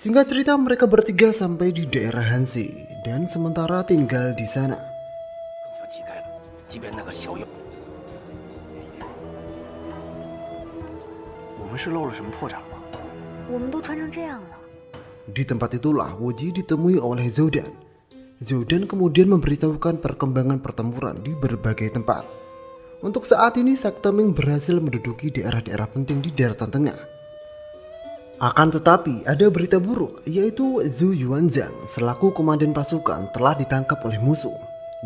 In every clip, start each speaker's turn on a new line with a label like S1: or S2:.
S1: Singkat cerita, mereka bertiga sampai di daerah Hansi dan sementara tinggal di sana.
S2: 更像乞丐了。即便那个小妖，我们是漏了什么破绽吗？
S3: 我们都穿成这样了。
S1: Di tempat itulah Wuji ditemui oleh Zoudan. Zoudan kemudian memberitahukan perkembangan pertempuran di berbagai tempat. Untuk saat ini sekte Ming berhasil menduduki daerah-daerah penting di daratan tengah. Akan tetapi ada berita buruk, yaitu Zhu Yuanzhang selaku komandan pasukan telah ditangkap oleh musuh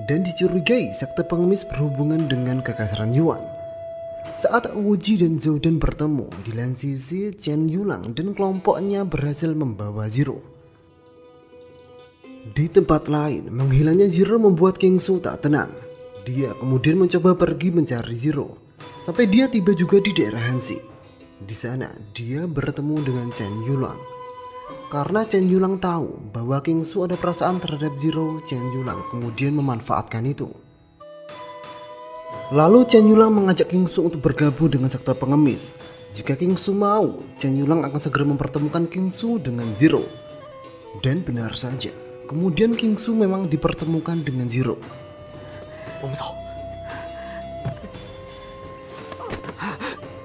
S1: dan dicurigai sekte pengemis berhubungan dengan kekaisaran Yuan. Saat Wuji dan Zoudan bertemu, di lain sisi Chen Yulang dan kelompoknya berhasil membawa Zero. Di tempat lain, menghilangnya Zero membuat King Su tak tenang. Dia kemudian mencoba pergi mencari Zero, sampai dia tiba juga di daerah Hansi. Di sana, dia bertemu dengan Chen Yulang. Karena Chen Yulang tahu bahwa King Su ada perasaan terhadap Zero, Chen Yulang kemudian memanfaatkan itu. Lalu Chen Yulang mengajak King Su untuk bergabung dengan sekte pengemis. Jika King Su mau, Chen Yulang akan segera mempertemukan King Su dengan Zero. Dan benar saja, kemudian King Su memang dipertemukan dengan Zero.
S2: 我们走。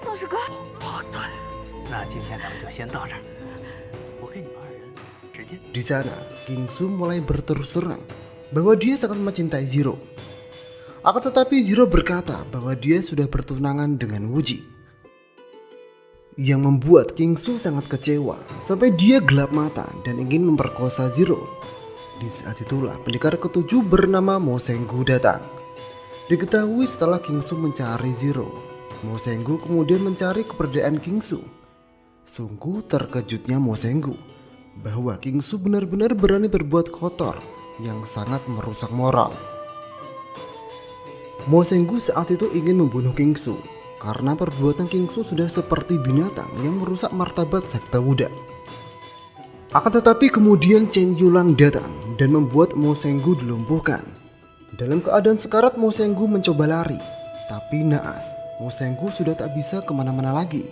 S3: 丧尸哥，
S2: 破断。那今天咱们就先到这儿。我给你们二人直接。
S1: Di sana, King Su mulai berterus terang bahwa dia sangat mencintai Zero. Akan tetapi Zero berkata bahwa dia sudah bertunangan dengan Wuji, yang membuat King Su sangat kecewa sampai dia gelap mata dan ingin memperkosa Zero. Di saat itulah pendekar ketujuh bernama Mo Senggu datang. Diketahui setelah King Su mencari Zero, Mo Senggu kemudian mencari keberadaan King Su. Sungguh terkejutnya Mo Senggu bahwa King Su benar-benar berani berbuat kotor yang sangat merusak moral. Mo Senggu saat itu ingin membunuh King Su karena perbuatan King Su sudah seperti binatang yang merusak martabat sekte Wuda. Akan tetapi kemudian Chen Yulang datang dan membuat Mo Senggu dilumpuhkan. Dalam keadaan sekarat, Mo Senggu mencoba lari, tapi naas, Mo Senggu sudah tak bisa kemana-mana lagi.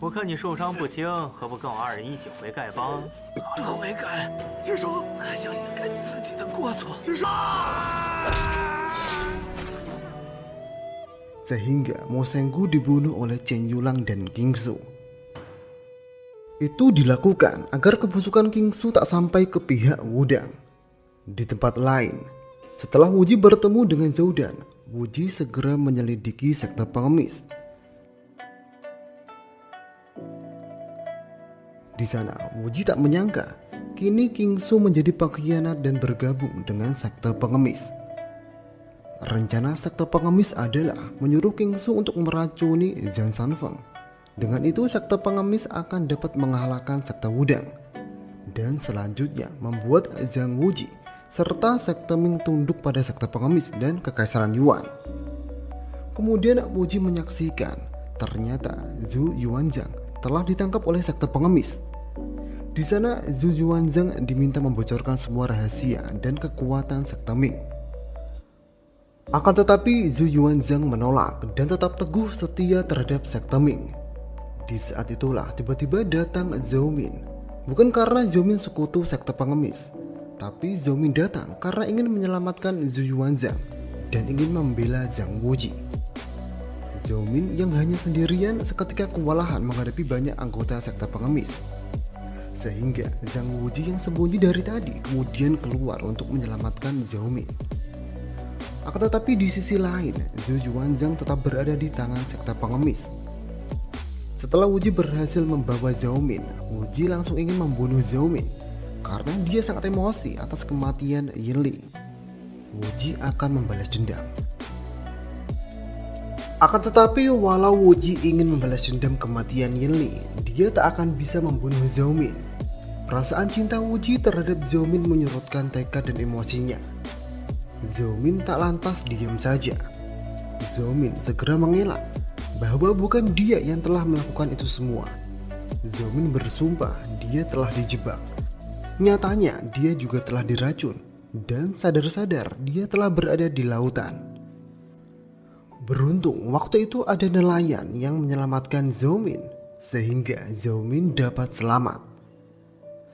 S4: 我看你受伤不轻，何不跟我二人一起回丐帮？
S2: 何乐为改？接受还想掩盖你自己的过错。接受。
S1: Sehingga Mo Senggu dibunuh oleh Chen Yulang dan King Su. Itu dilakukan agar kebusukan King Su tak sampai ke pihak Wudang. Di tempat lain, setelah Wuji bertemu dengan Zoudan, Wuji segera menyelidiki sekte pengemis. Di sana, Wuji tak menyangka kini King Su menjadi pengkhianat dan bergabung dengan sekte pengemis. Rencana sekte pengemis adalah menyuruh King Su untuk meracuni Zhang Sanfeng. Dengan itu sekte pengemis akan dapat mengalahkan sekte Wudang. Dan selanjutnya membuat Zhang Wuji serta sekte Ming tunduk pada sekte pengemis dan kekaisaran Yuan. Kemudian Wuji menyaksikan ternyata Zhu Yuanzhang telah ditangkap oleh sekte pengemis. Di sana Zhu Yuanzhang diminta membocorkan semua rahasia dan kekuatan sekte Ming. Akan tetapi Zhu Yuanzhang menolak dan tetap teguh setia terhadap sekte Ming. Di saat itulah tiba-tiba datang Zhou Min. Bukan karena Zhou Min sekutu sekte pengemis, tapi Zhou Min datang karena ingin menyelamatkan Zhu Yuanzhang dan ingin membela Zhang Wuji. Zhou Min yang hanya sendirian seketika kewalahan menghadapi banyak anggota sekte pengemis. Sehingga Zhang Wuji yang sembunyi dari tadi kemudian keluar untuk menyelamatkan Zhou Min. Akan tetapi di sisi lain, Zhu Yuanzhang tetap berada di tangan sekte pengemis. Setelah Wuji berhasil membawa Zhou Min, Wuji langsung ingin membunuh Zhou Min karena dia sangat emosi atas kematian Yin Li. Wuji akan membalas dendam. Akan tetapi walau Wuji ingin membalas dendam kematian Yin Li, dia tak akan bisa membunuh Zhou Min. Perasaan cinta Wuji terhadap Zhou Min menyurutkan tekad dan emosinya. Zhou Min tak lantas diam saja. Zhou Min segera mengelak bahwa bukan dia yang telah melakukan itu semua. Zhou Min bersumpah dia telah dijebak. Nyatanya dia juga telah diracun dan sadar-sadar dia telah berada di lautan. Beruntung waktu itu ada nelayan yang menyelamatkan Zhou Min sehingga Zhao Min dapat selamat.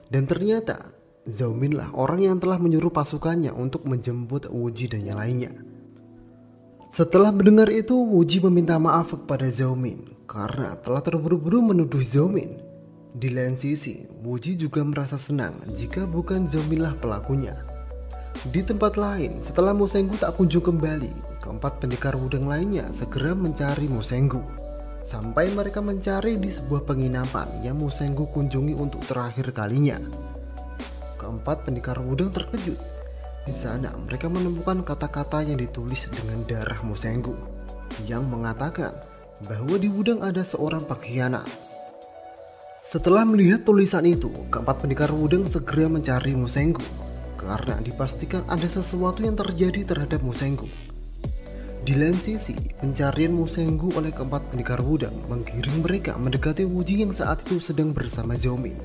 S1: Dan ternyata Zhao Min lah orang yang telah menyuruh pasukannya untuk menjemput Wu Ji dan yang lainnya. Setelah mendengar itu, Wu Ji meminta maaf kepada Zhao Min karena telah terburu-buru menuduh Zhao Min. Di lain sisi, Wu Ji juga merasa senang jika bukan Zhao Min lah pelakunya. Di tempat lain, setelah Mu Shenggu tak kunjung kembali, keempat pendekar wudang lainnya segera mencari Mu Shenggu. Sampai mereka mencari di sebuah penginapan yang Mu Shenggu kunjungi untuk terakhir kalinya. Keempat pendekar wudang terkejut. Di sana mereka menemukan kata-kata yang ditulis dengan darah Mu Shenggu yang mengatakan bahwa di wudang ada seorang pengkhianat. Setelah melihat tulisan itu, keempat pendekar wudang segera mencari Mu Shenggu karena dipastikan ada sesuatu yang terjadi terhadap Mu Shenggu. Di lain sisi, pencarian Mu Shenggu oleh keempat pendekar wudang menggiring mereka mendekati Wu Ji yang saat itu sedang bersama Zhao Min.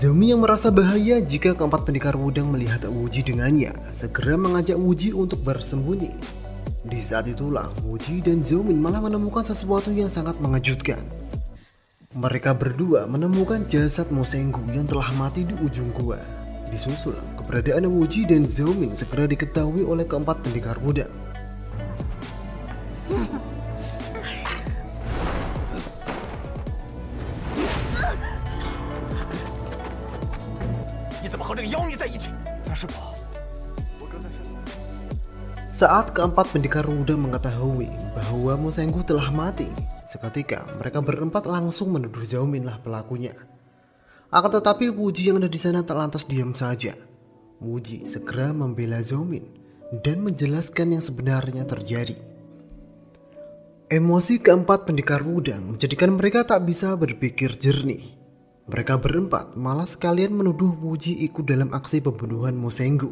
S1: Zhao Min yang merasa bahaya jika keempat pendekar wudang melihat Wu Ji dengannya, segera mengajak Wu Ji untuk bersembunyi. Di saat itulah Wu Ji dan Zhao Min malah menemukan sesuatu yang sangat mengejutkan. Mereka berdua menemukan jasad Mu Shenggu yang telah mati di ujung gua. Disusul, keberadaan Wu Ji dan Zhao Min segera diketahui oleh keempat pendekar wudang. Saat keempat pendekar wudang mengetahui bahwa Mu Shenggu telah mati, seketika mereka berempat langsung menuduh Zhao Min lah pelakunya. Akan tetapi Wu Ji yang ada di sana tak lantas diam saja. Wu Ji segera membela Zhao Min dan menjelaskan yang sebenarnya terjadi. Emosi keempat pendekar wudang menjadikan mereka tak bisa berpikir jernih. Mereka berempat malah sekalian menuduh Wu Ji ikut dalam aksi pembunuhan Mu Shenggu.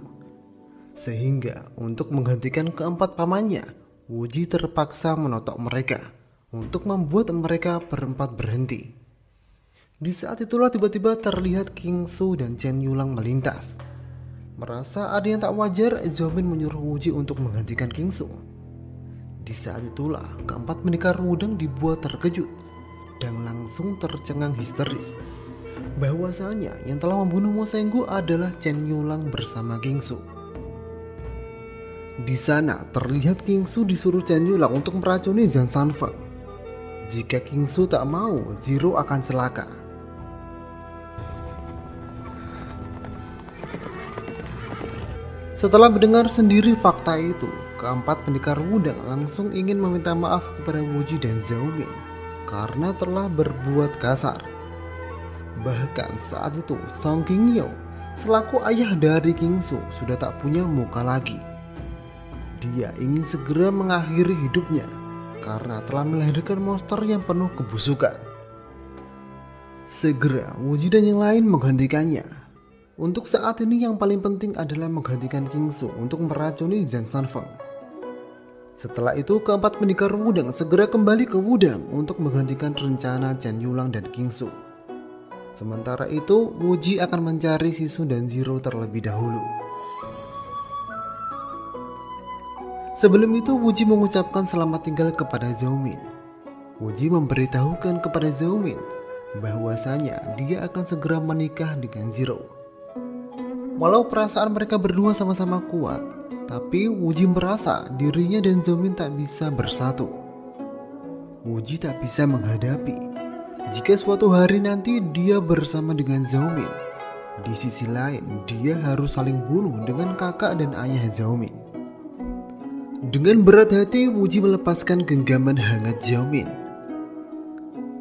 S1: Sehingga untuk menggantikan keempat pamannya, Wu Ji terpaksa menotok mereka untuk membuat mereka berempat berhenti. Di saat itulah tiba-tiba terlihat King Su dan Chen Yulang melintas. Merasa ada yang tak wajar, Zhao Min menyuruh Wu Ji untuk menggantikan King Su. Di saat itulah keempat pendekar wudang dibuat terkejut dan langsung tercengang histeris. Bahwasanya yang telah membunuh Mu Shenggu adalah Chen Yulang bersama King Su. Di sana terlihat King Su disuruh Chen Yulang untuk meracuni Zhang Sanfeng. Jika King Su tak mau, Zero akan celaka. Setelah mendengar sendiri fakta itu, keempat pendekar wudang langsung ingin meminta maaf kepada Wu Ji dan Zhao Min karena telah berbuat kasar. Bahkan saat itu Song Qingyou selaku ayah dari King Su sudah tak punya muka lagi. Dia ingin segera mengakhiri hidupnya karena telah melahirkan monster yang penuh kebusukan. Segera Wu Ji dan yang lain menggantikannya. Untuk saat ini yang paling penting adalah menggantikan King Su untuk meracuni Zhang Sanfeng. Setelah itu keempat pendekar wudang segera kembali ke wudang untuk menggantikan rencana Chen Yulang dan King Su. Sementara itu Wu Ji akan mencari Sisu dan Zero terlebih dahulu. Sebelum itu Wu Ji mengucapkan selamat tinggal kepada Zhao Min. Wu Ji memberitahukan kepada Zhao Min bahwasanya dia akan segera menikah dengan Zero. Walau perasaan mereka berdua sama-sama kuat, tapi Wu Ji merasa dirinya dan Zhao Min tak bisa bersatu. Wu Ji tak bisa menghadapi jika suatu hari nanti dia bersama dengan Zhao Min. Di sisi lain, dia harus saling bunuh dengan kakak dan ayah Zhao Min. Dengan berat hati, Wu Ji melepaskan genggaman hangat Zhao Min.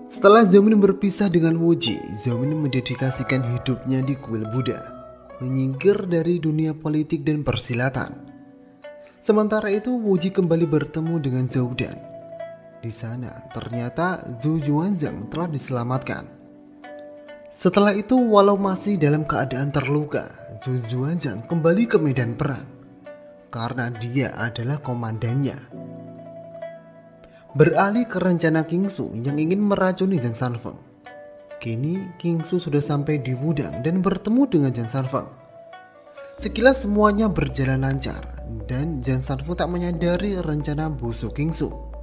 S1: Setelah Zhao Min berpisah dengan Wu Ji, Zhao Min mendedikasikan hidupnya di kuil Buddha, menyingkir dari dunia politik dan persilatan. Sementara itu Wu Ji kembali bertemu dengan Zhao Dan. Di sana ternyata Zhu Juanzhang telah diselamatkan. Setelah itu walau masih dalam keadaan terluka, Zhu Juanzhang kembali ke medan perang karena dia adalah komandannya. Beralih ke rencana King Su yang ingin meracuni Zhang Sanfeng. Kini King Su sudah sampai di wudang dan bertemu dengan Zhang Sanfeng. Sekilas semuanya berjalan lancar dan Zhang Sanfeng tak menyadari rencana busuk King Su.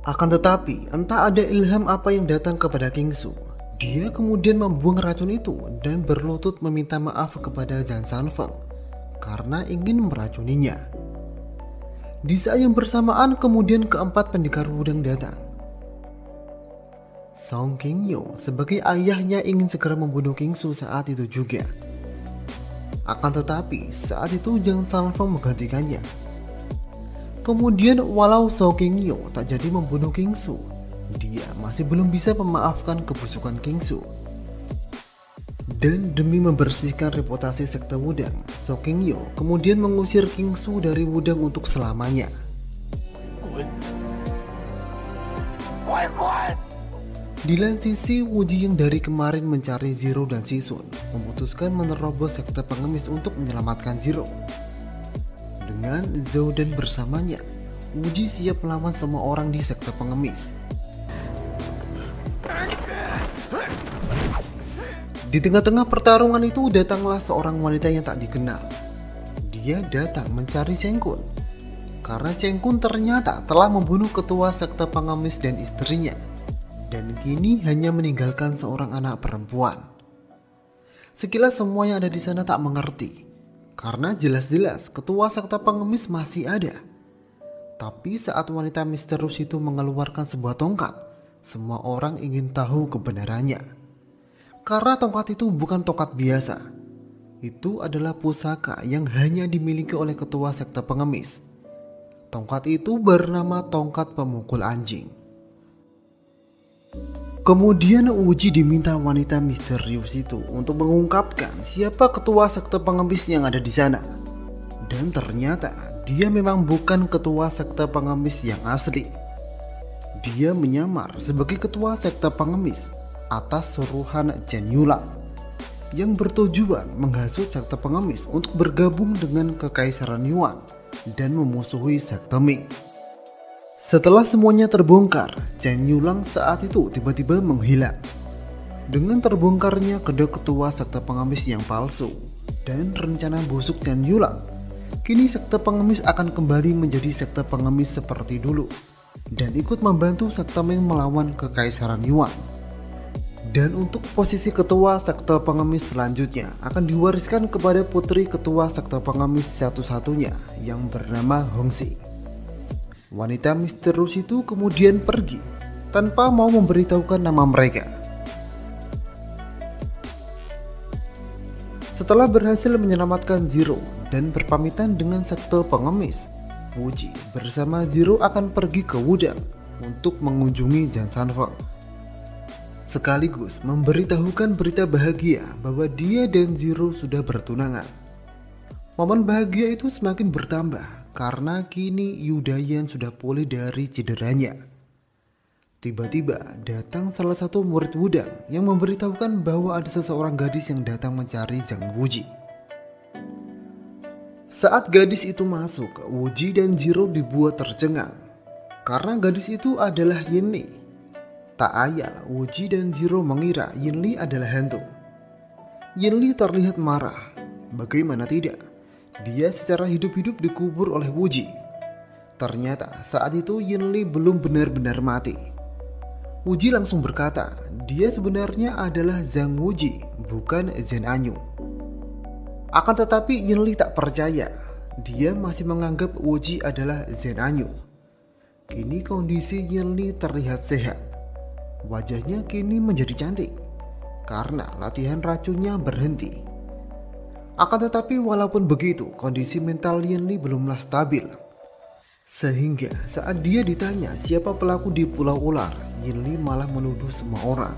S1: Akan tetapi, entah ada ilham apa yang datang kepada Kingsu. Dia kemudian membuang racun itu dan berlutut meminta maaf kepada Zhang Sanfeng karena ingin meracuninya. Di saat yang bersamaan kemudian keempat pendekar Wudang datang. Song Qingyu sebagai ayahnya ingin segera membunuh Kingsu saat itu juga. Akan tetapi saat itu Zhang Sanfeng menggantikannya. Kemudian walau Song Qingyu tak jadi membunuh Kingsu, dia masih belum bisa memaafkan kebusukan Kingsu. Dan demi membersihkan reputasi sekte Wudang, Song Qingyu kemudian mengusir Kingsu dari Wudang untuk selamanya. Di lain sisi, Wuji yang dari kemarin mencari Zero dan Sisun memutuskan menerobos sekte pengemis untuk menyelamatkan Zero. Dengan Zhou dan bersamanya, Wuji siap melawan semua orang di sekte pengemis. Di tengah-tengah pertarungan itu datanglah seorang wanita yang tak dikenal. Dia datang mencari Cheng Kun, karena Cheng Kun ternyata telah membunuh ketua sekte pengemis dan istrinya, dan kini hanya meninggalkan seorang anak perempuan. Sekilas semua yang ada di sana tak mengerti, karena jelas-jelas ketua sekte pengemis masih ada. Tapi saat wanita misterius itu mengeluarkan sebuah tongkat, semua orang ingin tahu kebenarannya. Karena tongkat itu bukan tongkat biasa. Itu adalah pusaka yang hanya dimiliki oleh ketua sekte pengemis. Tongkat itu bernama tongkat pemukul anjing. Kemudian Wuji diminta wanita misterius itu untuk mengungkapkan siapa ketua sekte pengemis yang ada di sana. Dan ternyata dia memang bukan ketua sekte pengemis yang asli. Dia menyamar sebagai ketua sekte pengemis atas suruhan Chen Yulang yang bertujuan menghasut sekte pengemis untuk bergabung dengan kekaisaran Yuan dan memusuhi sekte Ming. Setelah semuanya terbongkar, Chen Yulang saat itu tiba-tiba menghilang. Dengan terbongkarnya kedua ketua sekte pengemis yang palsu dan rencana busuk Chen Yulang, kini sekte pengemis akan kembali menjadi sekte pengemis seperti dulu dan ikut membantu sekte Ming melawan kekaisaran Yuan. Dan untuk posisi ketua sekte pengemis selanjutnya akan diwariskan kepada putri ketua sekte pengemis satu-satunya yang bernama Hongxi. Wanita misterius itu kemudian pergi tanpa mau memberitahukan nama mereka. Setelah berhasil menyelamatkan Zero dan berpamitan dengan sekte pengemis, Wuji bersama Zero akan pergi ke Wudang untuk mengunjungi Zhang Sanfeng, sekaligus memberitahukan berita bahagia bahwa dia dan Zero sudah bertunangan. Momen bahagia itu semakin bertambah karena kini Yu Dayan sudah pulih dari cederanya. Tiba-tiba datang salah satu murid Wudang yang memberitahukan bahwa ada seseorang gadis yang datang mencari Zhang Wuji. Saat gadis itu masuk, Wuji dan Zero dibuat tercengang karena gadis itu adalah Yinli. Tak ayal, Wuji dan Zero mengira Yinli adalah hantu. Yinli terlihat marah. Bagaimana tidak? Dia secara hidup-hidup dikubur oleh Wuji. Ternyata saat itu Yinli belum benar-benar mati. Wuji langsung berkata, dia sebenarnya adalah Zhang Wuji, bukan Zhen Anyu. Akan tetapi Yinli tak percaya. Dia masih menganggap Wuji adalah Zhen Anyu. Kini kondisi Yinli terlihat sehat. Wajahnya kini menjadi cantik karena latihan racunnya berhenti. Akan tetapi walaupun begitu, kondisi mental Yinli belumlah stabil. Sehingga saat dia ditanya siapa pelaku di Pulau Ular, Yinli malah menuduh semua orang.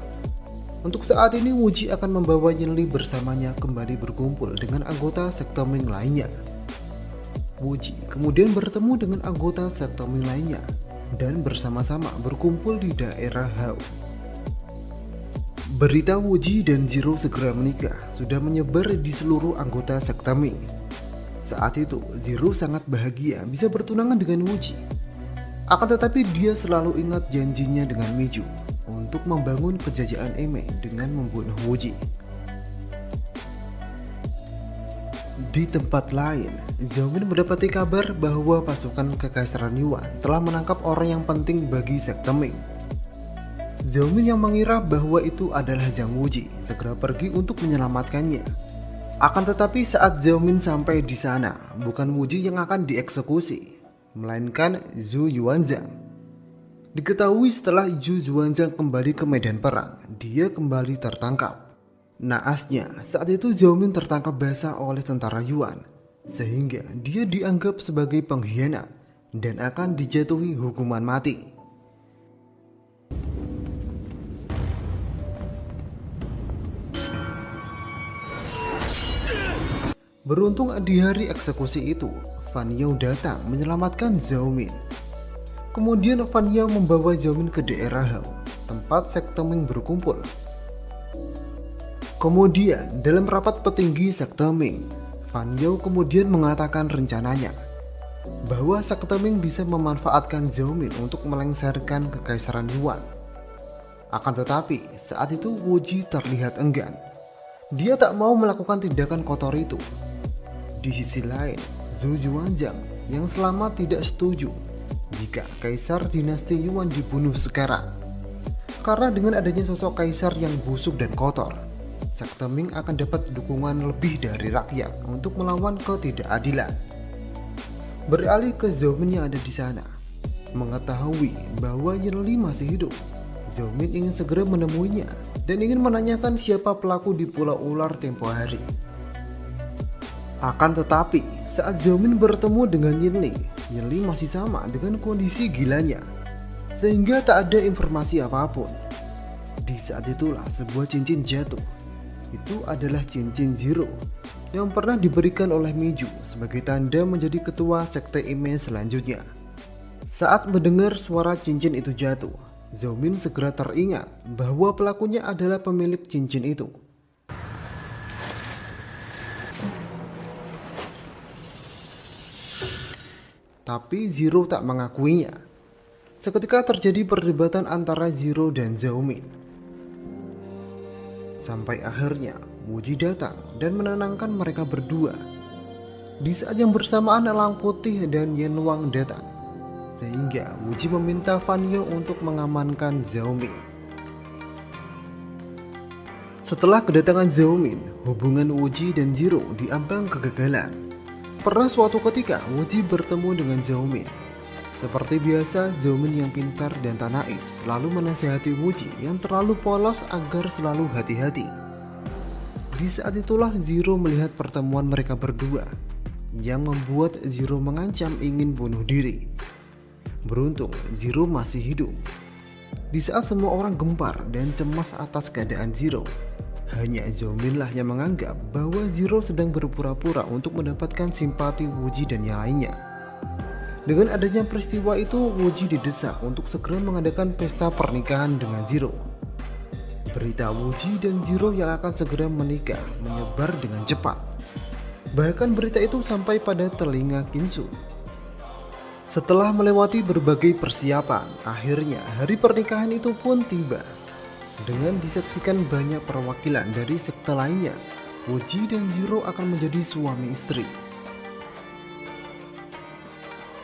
S1: Untuk saat ini Wuji akan membawa Yinli bersamanya kembali berkumpul dengan anggota sekte Ming lainnya. Wuji kemudian bertemu dengan anggota sekte Ming lainnya dan bersama-sama berkumpul di daerah Hao. Berita Wuji dan Zero segera menikah sudah menyebar di seluruh anggota sekte Ming. Saat itu Zero sangat bahagia bisa bertunangan dengan Wuji. Akan tetapi dia selalu ingat janjinya dengan Miju untuk membangun penjajahan Eme dengan membunuh Wuji. Di tempat lain, Zhao Min mendapati kabar bahwa pasukan Kekaisaran Yuan telah menangkap orang yang penting bagi sekte Ming. Zhao Min yang mengira bahwa itu adalah Zhang Wuji segera pergi untuk menyelamatkannya. Akan tetapi saat Zhao Min sampai di sana, bukan Wuji yang akan dieksekusi, melainkan Zhu Yuanzhang. Diketahui setelah Zhu Yuanzhang kembali ke medan perang, dia kembali tertangkap. Naasnya, saat itu Zhao Min tertangkap basah oleh tentara Yuan, sehingga dia dianggap sebagai pengkhianat dan akan dijatuhi hukuman mati. Beruntung di hari eksekusi itu, Fan Yao datang menyelamatkan Zhao Min. Kemudian Fan Yao membawa Zhao Min ke daerah Hao, tempat sekte Ming berkumpul. Kemudian dalam rapat petinggi sekte Ming, Fan Yao kemudian mengatakan rencananya bahwa sekte Ming bisa memanfaatkan Zhao Min untuk melengsarkan Kekaisaran Yuan. Akan tetapi saat itu Wuji terlihat enggan. Dia tak mau melakukan tindakan kotor itu. Di sisi lain, Zhu Yuanzhang yang selama tidak setuju jika Kaisar dinasti Yuan dibunuh sekarang. Karena dengan adanya sosok kaisar yang busuk dan kotor, sekte Ming akan dapat dukungan lebih dari rakyat untuk melawan ketidakadilan. Beralih ke Zhao Min yang ada di sana, mengetahui bahwa Yin Li masih hidup, Zhao Min ingin segera menemuinya dan ingin menanyakan siapa pelaku di Pulau Ular tempo hari. Akan tetapi, saat Zhao Min bertemu dengan Yin Li masih sama dengan kondisi gilanya, sehingga tak ada informasi apapun. Di saat itulah sebuah cincin jatuh. Itu adalah cincin Zero yang pernah diberikan oleh Miju sebagai tanda menjadi ketua sekte Ime selanjutnya. Saat mendengar suara cincin itu jatuh, Zhao Min segera teringat bahwa pelakunya adalah pemilik cincin itu. Tapi Zero tak mengakuinya. Seketika terjadi perdebatan antara Zero dan Zhao Min. Sampai akhirnya Wuji datang dan menenangkan mereka berdua. Di saat yang bersamaan Elang Putih dan Yan Wang datang, sehingga Wuji meminta Fan Yao untuk mengamankan Zhao Min. Setelah kedatangan Zhao Min, hubungan Wuji dan Zero diambang kegagalan. Pernah suatu ketika Wuji bertemu dengan Zhao Min. Seperti biasa, Zhao Min yang pintar dan tak naif selalu menasihati Wuji yang terlalu polos agar selalu hati-hati. Di saat itulah Zero melihat pertemuan mereka berdua, yang membuat Zero mengancam ingin bunuh diri. Beruntung Zero masih hidup. Di saat semua orang gempar dan cemas atas keadaan Zero, hanya Zhao Min lah yang menganggap bahwa Zero sedang berpura-pura untuk mendapatkan simpati Wuji dan yang lainnya. Dengan adanya peristiwa itu, Wuji didesak untuk segera mengadakan pesta pernikahan dengan Zero. Berita Wuji dan Zero yang akan segera menikah menyebar dengan cepat. Bahkan berita itu sampai pada telinga Kinsu. Setelah melewati berbagai persiapan, akhirnya hari pernikahan itu pun tiba. Dengan disaksikan banyak perwakilan dari sekte lainnya, Wuji dan Zero akan menjadi suami istri.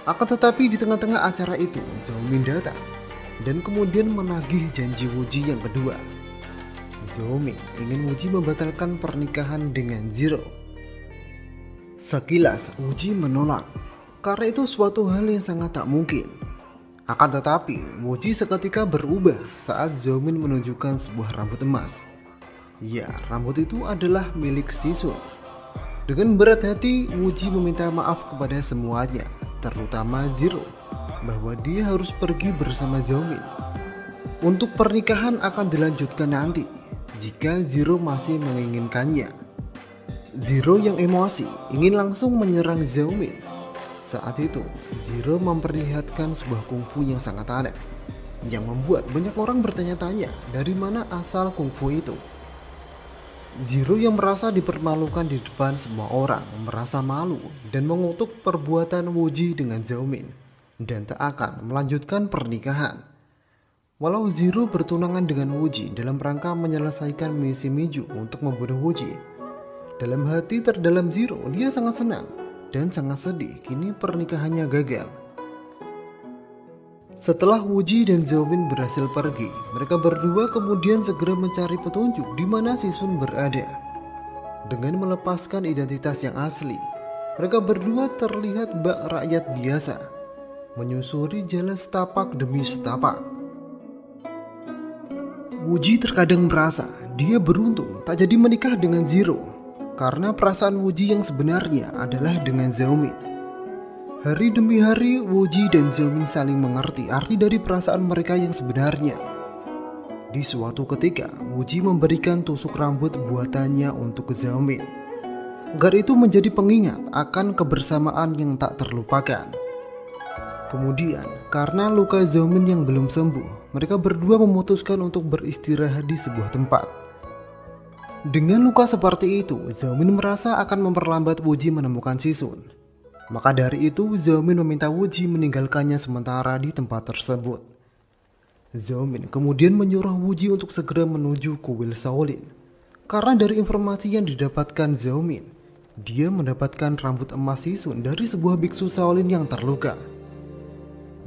S1: Akan tetapi di tengah-tengah acara itu, Zhao Min datang dan kemudian menagih janji Wuji yang kedua. Zhao Min ingin Wuji membatalkan pernikahan dengan Zero. Sekilas Wuji menolak, karena itu suatu hal yang sangat tak mungkin. Akan tetapi Wuji seketika berubah saat Zhao Min menunjukkan sebuah rambut emas. Ya, rambut itu adalah milik Sisun. Dengan berat hati, Wuji meminta maaf kepada semuanya, terutama Zero, bahwa dia harus pergi bersama Zhao Min. Untuk pernikahan akan dilanjutkan nanti jika Zero masih menginginkannya. Zero yang emosi ingin langsung menyerang Zhao Min. Saat itu Zero memperlihatkan sebuah kungfu yang sangat aneh, yang membuat banyak orang bertanya-tanya dari mana asal kungfu itu. Zero yang merasa dipermalukan di depan semua orang merasa malu dan mengutuk perbuatan Wuji dengan Zhao Min dan tak akan melanjutkan pernikahan. Walau Zero bertunangan dengan Wuji dalam rangka menyelesaikan misi Miju untuk membunuh Wuji, Dalam hati terdalam Zero, dia sangat senang dan sangat sedih kini pernikahannya gagal. Setelah Wuji dan Xiaomin berhasil pergi, mereka berdua kemudian segera mencari petunjuk di mana Sisun berada. Dengan melepaskan identitas yang asli, mereka berdua terlihat bak rakyat biasa, menyusuri jalan setapak demi setapak. Wuji terkadang merasa dia beruntung tak jadi menikah dengan Zero, karena perasaan Wuji yang sebenarnya adalah dengan Xiaomin. Hari demi hari, Wuji dan Xiaomin saling mengerti arti dari perasaan mereka yang sebenarnya. Di suatu ketika, Wuji memberikan tusuk rambut buatannya untuk Xiaomin, agar itu menjadi pengingat akan kebersamaan yang tak terlupakan. Kemudian, karena luka Xiaomin yang belum sembuh, mereka berdua memutuskan untuk beristirahat di sebuah tempat. Dengan luka seperti itu, Xiaomin merasa akan memperlambat Wuji menemukan Sisun. Maka dari itu, Xiaomin meminta Wuji meninggalkannya sementara di tempat tersebut. Xiaomin kemudian menyuruh Wuji untuk segera menuju kuil Shaolin. Karena dari informasi yang didapatkan Xiaomin, dia mendapatkan rambut emas Sisun dari sebuah biksu Shaolin yang terluka.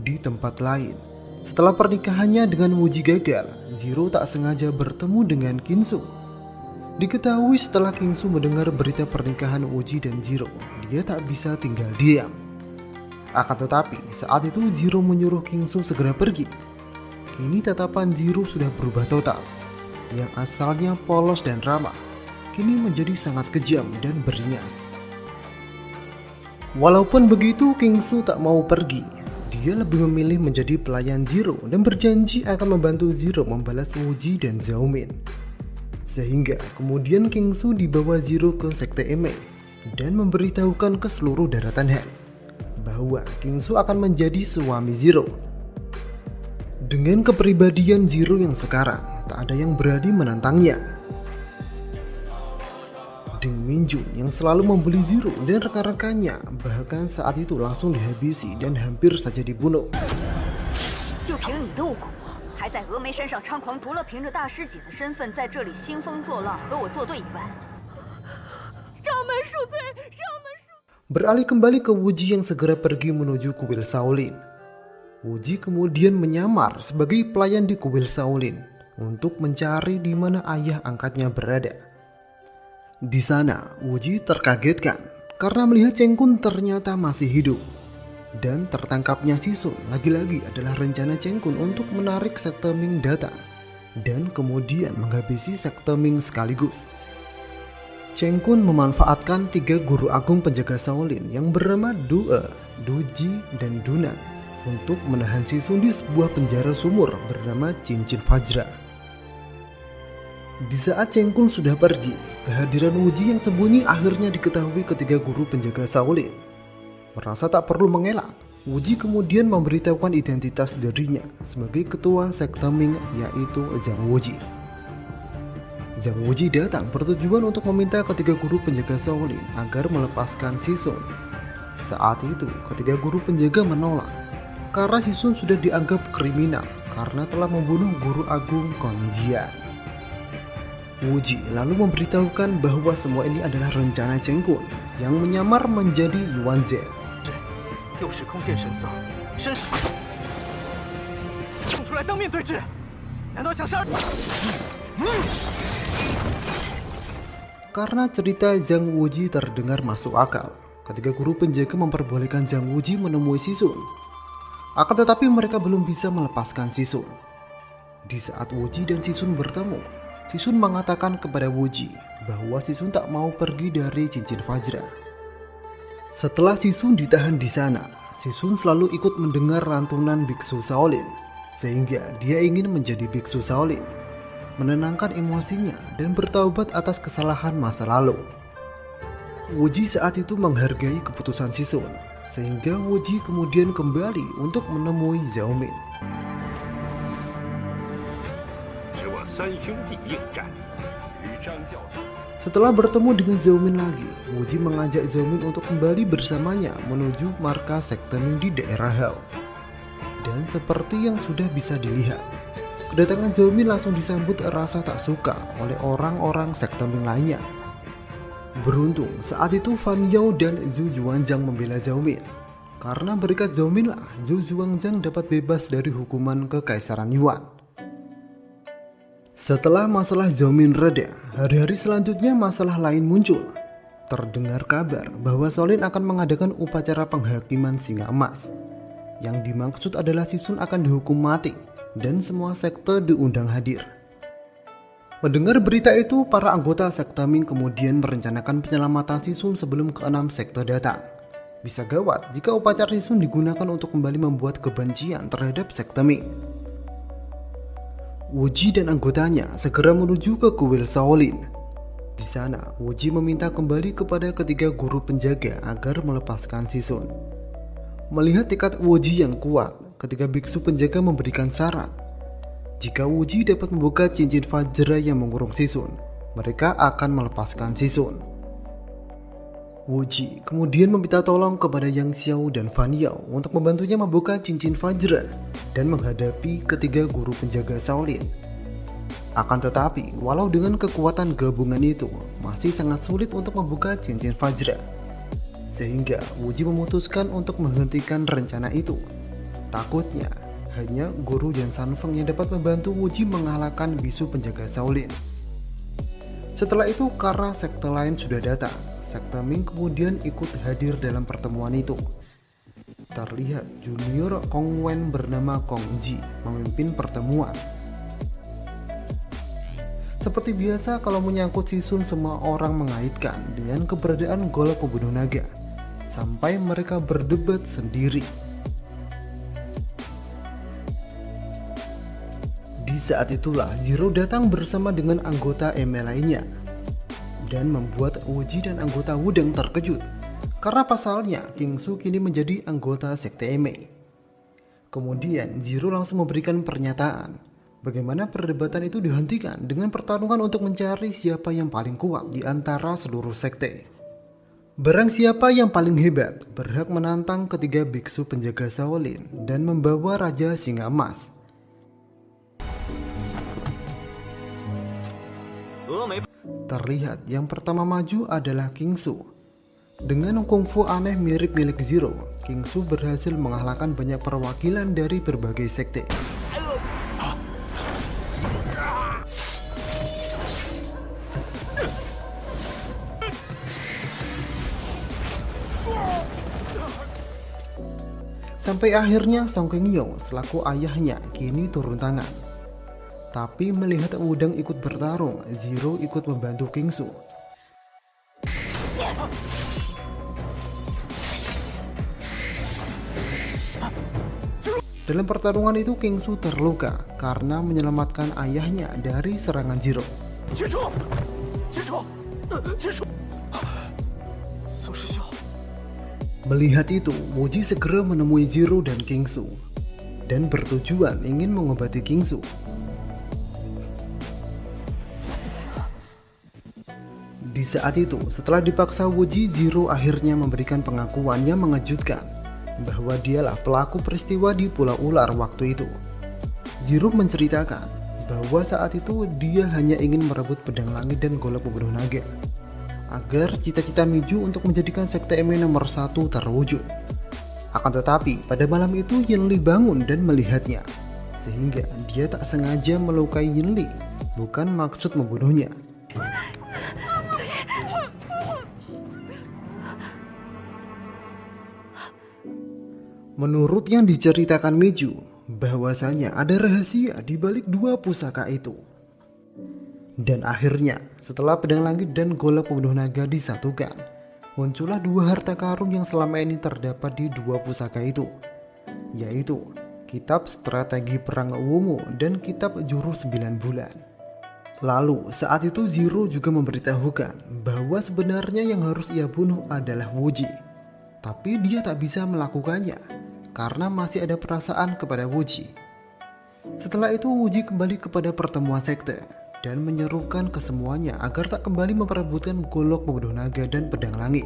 S1: Di tempat lain, setelah pernikahannya dengan Wuji gagal, Zero tak sengaja bertemu dengan Kinsu. Diketahui setelah Kingsu mendengar berita pernikahan Wuji dan Zero, dia tak bisa tinggal diam. Akan tetapi, saat itu Zero menyuruh Kingsu segera pergi. Kini tatapan Zero sudah berubah total. Yang asalnya polos dan ramah, kini menjadi sangat kejam dan beringas. Walaupun begitu, Kingsu tak mau pergi. Dia lebih memilih menjadi pelayan Zero dan berjanji akan membantu Zero membalas Wuji dan Xiaomin. Sehingga kemudian Kingsu dibawa Zero ke sekte Eme dan memberitahukan ke seluruh daratan Han bahwa Kingsu akan menjadi suami Zero. Dengan kepribadian Zero yang sekarang, tak ada yang berani menantangnya. Ding Minjun yang selalu membuli Zero dan rekan-rekannya bahkan saat itu langsung dihabisi dan hampir saja dibunuh.
S3: 就凭你的武功，还在峨眉山上猖狂，除了凭着大师姐的身份在这里兴风作浪和我作对以外，掌门恕罪，掌门恕。
S1: Beralih kembali ke Wuji yang segera pergi menuju kuil Shaolin. Wuji kemudian menyamar sebagai pelayan di kuil Shaolin untuk mencari di mana ayah angkatnya berada. Di sana, Wuji terkagetkan karena melihat Cheng Kun ternyata masih hidup. Dan tertangkapnya Sisun lagi-lagi adalah rencana Cheng Kun untuk menarik sekte Ming datang dan kemudian menghabisi sekte Ming sekaligus. Cheng Kun memanfaatkan 3 guru agung penjaga Shaolin yang bernama Due, Duji, dan Dunan untuk menahan Sisun di sebuah penjara sumur bernama Cincin Fajra. Di saat Cheng Kun sudah pergi, kehadiran Wuji yang sembunyi akhirnya diketahui ketiga guru penjaga Shaolin. Merasa tak perlu mengelak, Wuji kemudian memberitahukan identitas dirinya sebagai ketua sekte Ming, yaitu Zhang Wuji. Zhang Wuji datang bertujuan untuk meminta ketiga guru penjaga Shaolin agar melepaskan Sisun. Saat itu, ketiga guru penjaga menolak karena Sisun sudah dianggap kriminal karena telah membunuh guru agung Konjian. Wuji lalu memberitahukan bahwa semua ini adalah rencana Cheng Kun yang menyamar menjadi Yuan Zhe.
S4: 又是空剑神色，身冲出来当面对质，难道想杀？
S1: Karena cerita Zhang Wuji terdengar masuk akal, ketiga guru penjaga memperbolehkan Zhang Wuji menemui Sisun. Akan tetapi mereka belum bisa melepaskan Sisun. Di saat Wuji dan Sisun bertemu, Sisun mengatakan kepada Wuji bahwa Sisun tak mau pergi dari Cincin Fajra. Setelah Sisun ditahan di sana, Sisun selalu ikut mendengar lantunan biksu Shaolin, sehingga dia ingin menjadi biksu Shaolin, menenangkan emosinya dan bertaubat atas kesalahan masa lalu. Wuji saat itu menghargai keputusan Sisun, sehingga Wuji kemudian kembali untuk menemui Xiaomin.
S5: 是我3兄弟应战，与张教授。
S1: Setelah bertemu dengan Xiaomin lagi, Wuji mengajak Xiaomin untuk kembali bersamanya menuju markas sekte Ming di daerah Hao. Dan seperti yang sudah bisa dilihat, kedatangan Xiaomin langsung disambut rasa tak suka oleh orang-orang sekte Ming lainnya. Beruntung saat itu Fan Yao dan Zhu Yuanzhang membela Zhao Min. Karena berkat Zhao Min lah Zhu Yuanzhang dapat bebas dari hukuman Kekaisaran Yuan. Setelah masalah Zhao Min reda, hari-hari selanjutnya masalah lain muncul. Terdengar kabar bahwa Shaolin akan mengadakan upacara penghakiman singa emas. Yang dimaksud adalah Sisun akan dihukum mati dan semua sekte diundang hadir. Mendengar berita itu, para anggota sekte Ming kemudian merencanakan penyelamatan Sisun sebelum ke-6 sekte datang. Bisa gawat jika upacara Sisun digunakan untuk kembali membuat kebencian terhadap sekte Ming. Wu Ji dan anggotanya segera menuju ke kuil Shaolin. Di sana, Wu Ji meminta kembali kepada ketiga guru penjaga agar melepaskan Sisun. Melihat tekad Wu Ji yang kuat, ketiga biksu penjaga memberikan syarat. Jika Wu Ji dapat membuka cincin Vajra yang mengurung Sisun, mereka akan melepaskan Sisun. Wu Ji kemudian meminta tolong kepada Yang Xiao dan Fan Yao untuk membantunya membuka cincin Vajra dan menghadapi ketiga guru penjaga Shaolin. Akan tetapi, walau dengan kekuatan gabungan itu, masih sangat sulit untuk membuka cincin Vajra. Sehingga Wu Ji memutuskan untuk menghentikan rencana itu. Takutnya, hanya guru Yan Sanfeng yang dapat membantu Wu Ji mengalahkan bisu penjaga Shaolin. Setelah itu, karena sekte lain sudah datang, sekte Ming kemudian ikut hadir dalam pertemuan itu. Terlihat junior Kong Wen bernama Kong Ji memimpin pertemuan. Seperti biasa, kalau menyangkut Sisun, semua orang mengaitkan dengan keberadaan golok pembunuh naga, sampai mereka berdebat sendiri. Di saat itulah Zero datang bersama dengan anggota ML lainnya dan membuat Wu Ji dan anggota Wudang terkejut karena pasalnya King Su kini menjadi anggota sekte MA. Kemudian Zero langsung memberikan pernyataan bagaimana perdebatan itu dihentikan dengan pertarungan untuk mencari siapa yang paling kuat di antara seluruh sekte. Barang siapa yang paling hebat berhak menantang ketiga biksu penjaga Shaolin dan membawa Raja Singa Emas. Terlihat yang pertama maju adalah King Su. Dengan kungfu aneh mirip milik Zero, King Su berhasil mengalahkan banyak perwakilan dari berbagai sekte. Sampai akhirnya Song Qingyou selaku ayahnya kini turun tangan. Tapi melihat Wudang ikut bertarung, Zero ikut membantu King Su. Dalam pertarungan itu King Su terluka karena menyelamatkan ayahnya dari serangan Zero. Melihat itu, Wu Ji segera menemui Zero dan King Su dan bertujuan ingin mengobati King Su. Di saat itu, setelah dipaksa Wu Ji, Zero akhirnya memberikan pengakuan yang mengejutkan bahwa dialah pelaku peristiwa di Pulau Ular waktu itu. Zero menceritakan bahwa saat itu dia hanya ingin merebut pedang langit dan golok pembunuh naga agar cita-cita Miju untuk menjadikan sekte MA nomor 1 terwujud. Akan tetapi, pada malam itu Yinli bangun dan melihatnya, sehingga dia tak sengaja melukai Yinli, bukan maksud membunuhnya. Menurut yang diceritakan Miju, bahwasanya ada rahasia di balik dua pusaka itu. Dan akhirnya, setelah pedang langit dan golok pembunuh naga disatukan, muncullah dua harta karun yang selama ini terdapat di dua pusaka itu, yaitu Kitab Strategi Perang Wumu dan Kitab Jurus 9 Bulan. Lalu, saat itu Zero juga memberitahukan bahwa sebenarnya yang harus ia bunuh adalah Wu Ji. Tapi dia tak bisa melakukannya karena masih ada perasaan kepada Wu Ji. Setelah itu Wu Ji kembali kepada pertemuan sekte dan menyerukan ke semuanya agar tak kembali memperebutkan golok pembunuh naga dan pedang langit.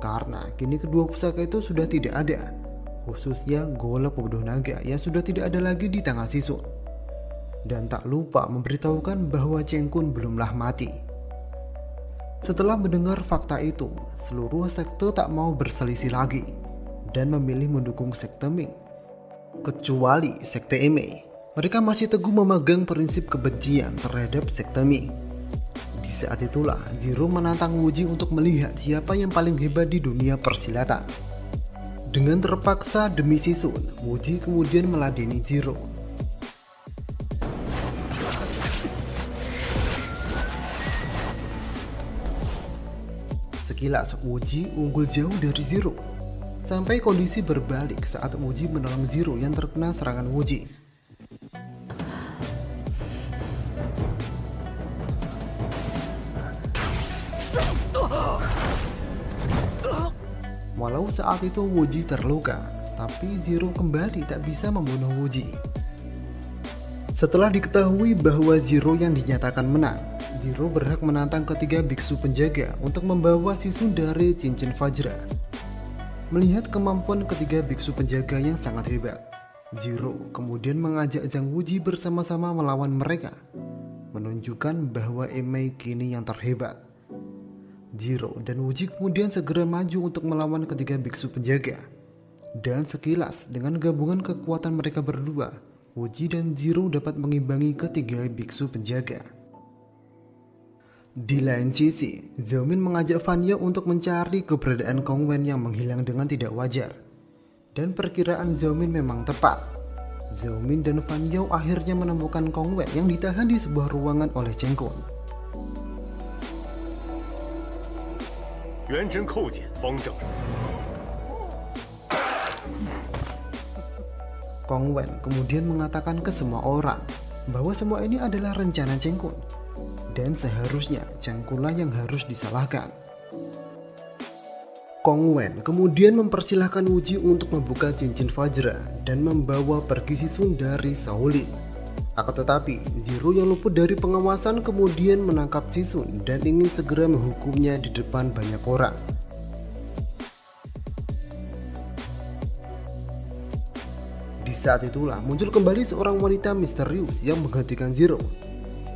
S1: Karena kini kedua pusaka itu sudah tidak ada, khususnya golok pembunuh naga yang sudah tidak ada lagi di tangan Sisun. Dan tak lupa memberitahukan bahwa Cheng Kun belumlah mati. Setelah mendengar fakta itu, seluruh sekte tak mau berselisih lagi dan memilih mendukung sekte Ming. Kecuali sekte Emei, mereka masih teguh memegang prinsip kebencian terhadap sekte Ming. Di saat itulah Zero menantang Wuji untuk melihat siapa yang paling hebat di dunia persilatan. Dengan terpaksa demi Sisun, Wuji kemudian meladeni Zero. Sekilas Wuji unggul jauh dari Zero, sampai kondisi berbalik saat Wuji menolong Zero yang terkena serangan Wuji. Walau saat itu Wuji terluka, tapi Zero kembali tak bisa membunuh Wuji. Setelah diketahui bahwa Zero yang dinyatakan menang, Zero berhak menantang ketiga biksu penjaga untuk membawa Sisun dari cincin Vajra. Melihat kemampuan ketiga biksu penjaga yang sangat hebat, Zero kemudian mengajak Zhang Wuji bersama-sama melawan mereka, menunjukkan bahwa Emei kini yang terhebat. Zero dan Wuji kemudian segera maju untuk melawan ketiga biksu penjaga. Dan sekilas dengan gabungan kekuatan mereka berdua, Wuji dan Zero dapat mengimbangi ketiga biksu penjaga. Di lain sisi, Zhao Min mengajak Fan Yao untuk mencari keberadaan Kong Wen yang menghilang dengan tidak wajar. Dan perkiraan Zhao Min memang tepat. Zhao Min dan Fan Yao akhirnya menemukan Kong Wen yang ditahan di sebuah ruangan oleh Chen Kun.
S5: 元真扣减方正。
S1: Kong Wen kemudian mengatakan ke semua orang bahwa semua ini adalah rencana Chen Kun, dan seharusnya Chen Kun lah yang harus disalahkan. Kong Wen kemudian mempersilahkan Wuji untuk membuka cincin Vajra dan membawa pergi Sisun dari Shaolin. Akan tetapi, Zero yang luput dari pengawasan kemudian menangkap Sisun dan ingin segera menghukumnya di depan banyak orang. Di saat itulah muncul kembali seorang wanita misterius yang menggantikan Zero.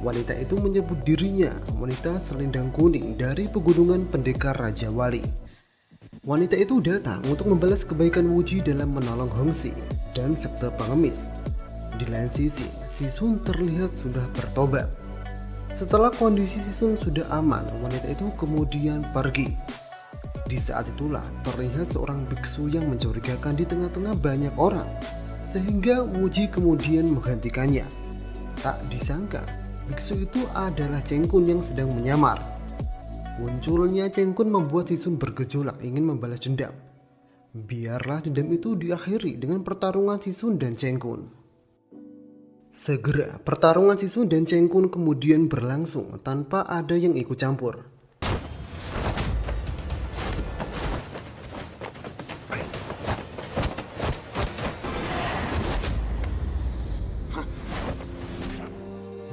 S1: Wanita itu menyebut dirinya wanita selendang kuning dari pegunungan pendekar Raja Wali. Wanita itu datang untuk membalas kebaikan Wuji dalam menolong Hongxi dan sekte pengemis. Di lain sisi, Sisun terlihat sudah bertobat. Setelah kondisi Sisun sudah aman, wanita itu kemudian pergi. Di saat itulah terlihat seorang biksu yang mencurigakan di tengah-tengah banyak orang, sehingga Wuji kemudian menggantikannya. Tak disangka, biksu itu adalah Chen Kun yang sedang menyamar. Munculnya Chen Kun membuat Sisun bergejolak ingin membalas dendam. Biarlah dendam itu diakhiri dengan pertarungan Sisun dan Chen Kun. Segera, pertarungan Sisun dan Chen Kun kemudian berlangsung tanpa ada yang ikut campur.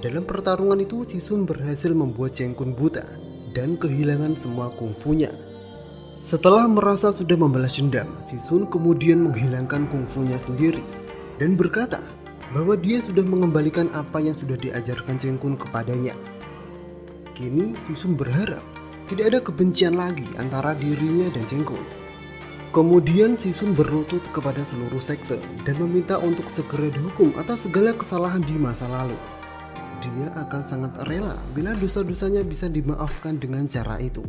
S1: Dalam pertarungan itu, Sisun berhasil membuat Chen Kun buta dan kehilangan semua kungfunya. Setelah merasa sudah membalas dendam, Sisun kemudian menghilangkan kungfunya sendiri dan berkata bahwa dia sudah mengembalikan apa yang sudah diajarkan Chen Kun kepadanya. Kini Sisun berharap tidak ada kebencian lagi antara dirinya dan Chen Kun. Kemudian Sisun berlutut kepada seluruh sekte dan meminta untuk segera dihukum atas segala kesalahan di masa lalu. Dia akan sangat rela bila dosa-dosanya bisa dimaafkan dengan cara itu.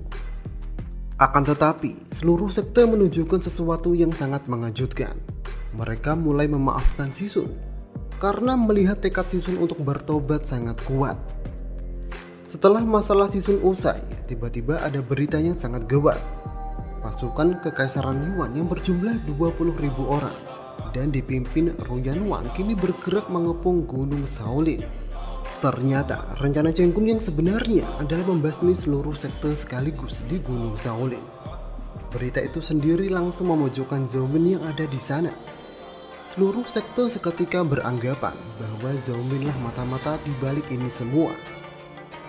S1: Akan tetapi, seluruh sekte menunjukkan sesuatu yang sangat mengejutkan. Mereka mulai memaafkan Sisun karena melihat tekad Sisun untuk bertobat sangat kuat. Setelah masalah Sisun usai, tiba-tiba ada berita yang sangat gawat. Pasukan Kekaisaran Yuan yang berjumlah 20.000 orang dan dipimpin Ruyan Wang kini bergerak mengepung Gunung Shaolin. Ternyata rencana Chen Kun yang sebenarnya adalah membasmi seluruh sekte sekaligus di Gunung Shaolin. Berita itu sendiri langsung memojokkan Zhao Min yang ada di sana. Seluruh sekte seketika beranggapan bahwa Zhao Min lah mata-mata di balik ini semua.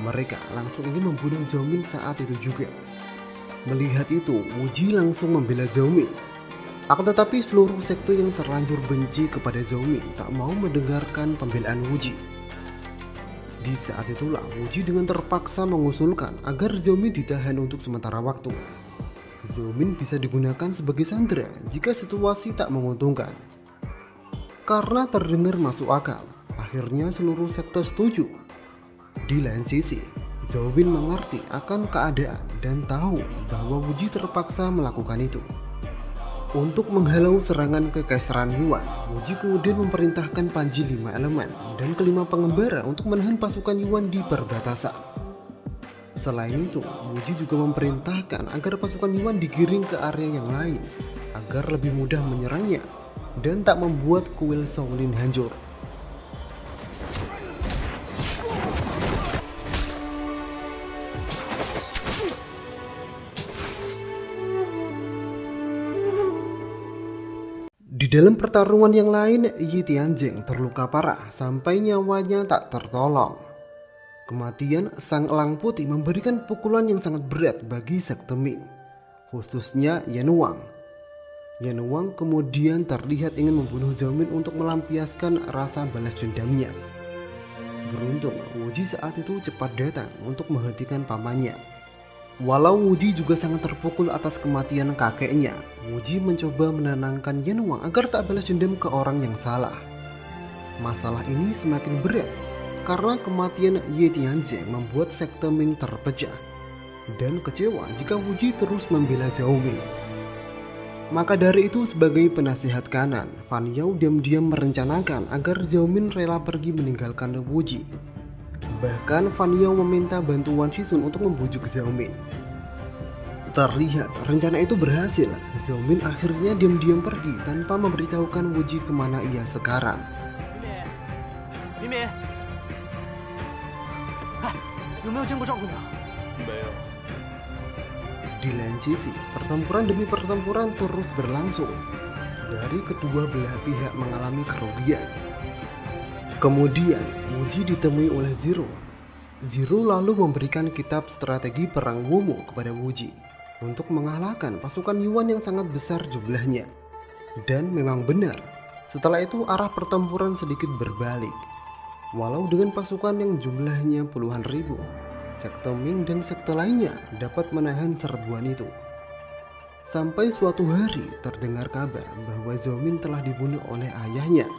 S1: Mereka langsung ingin membunuh Zhao Min saat itu juga. Melihat itu, Wuji langsung membela Zhao Min. Akan tetapi seluruh sekte yang terlanjur benci kepada Zhao Min tak mau mendengarkan pembelaan Wuji. Di saat itulah Wuji dengan terpaksa mengusulkan agar Zhao Min ditahan untuk sementara waktu. Zhao Min bisa digunakan sebagai sandera jika situasi tak menguntungkan. Karena terdengar masuk akal, akhirnya seluruh sekte setuju. Di lain sisi, Zhao Min mengerti akan keadaan dan tahu bahwa Wuji terpaksa melakukan itu. Untuk menghalau serangan kekaisaran Yuan, Wuji kemudian memerintahkan Panji 5 elemen dan kelima pengembara untuk menahan pasukan Yuan di perbatasan. Selain itu, Wuji juga memerintahkan agar pasukan Yuan digiring ke area yang lain agar lebih mudah menyerangnya dan tak membuat kuil Shaolin hancur. Di dalam pertarungan yang lain, Yi Tianjing terluka parah sampai nyawanya tak tertolong. Kematian Sang Elang Putih memberikan pukulan yang sangat berat bagi sekte Ming, khususnya Yan Wang. Yan Wang kemudian terlihat ingin membunuh Zhao Min untuk melampiaskan rasa balas dendamnya. Beruntung, Wuji saat itu cepat datang untuk menghentikan pamannya. Walau Wuji juga sangat terpukul atas kematian kakeknya, Wuji mencoba menenangkan Yan Wang agar tak balas dendam ke orang yang salah. Masalah ini semakin berat karena kematian Yi Tianjing membuat sekte Ming terpecah dan kecewa jika Wuji terus membela Zhao Min. Maka dari itu, sebagai penasihat kanan, Fan Yao diam-diam merencanakan agar Zhao Min rela pergi meninggalkan Wuji. Bahkan Fan Yao meminta bantuan Si Sun untuk membujuk Zhao Min. Terlihat rencana itu berhasil. Zhao Min akhirnya diam-diam pergi tanpa memberitahukan Wuji kemana ia sekarang.
S2: Min， 哎，有没有见过赵姑娘？没有。
S1: Di lain sisi, pertempuran demi pertempuran terus berlangsung. Dari kedua belah pihak mengalami kerugian. Kemudian, Wuji ditemui oleh Zero. Zero lalu memberikan kitab strategi perang Wumo kepada Wuji untuk mengalahkan pasukan Yuan yang sangat besar jumlahnya. Dan memang benar, setelah itu arah pertempuran sedikit berbalik. Walau dengan pasukan yang jumlahnya puluhan ribu, sekte Ming dan sekte lainnya dapat menahan serbuan itu. Sampai suatu hari terdengar kabar bahwa Zhao Min telah dibunuh oleh ayahnya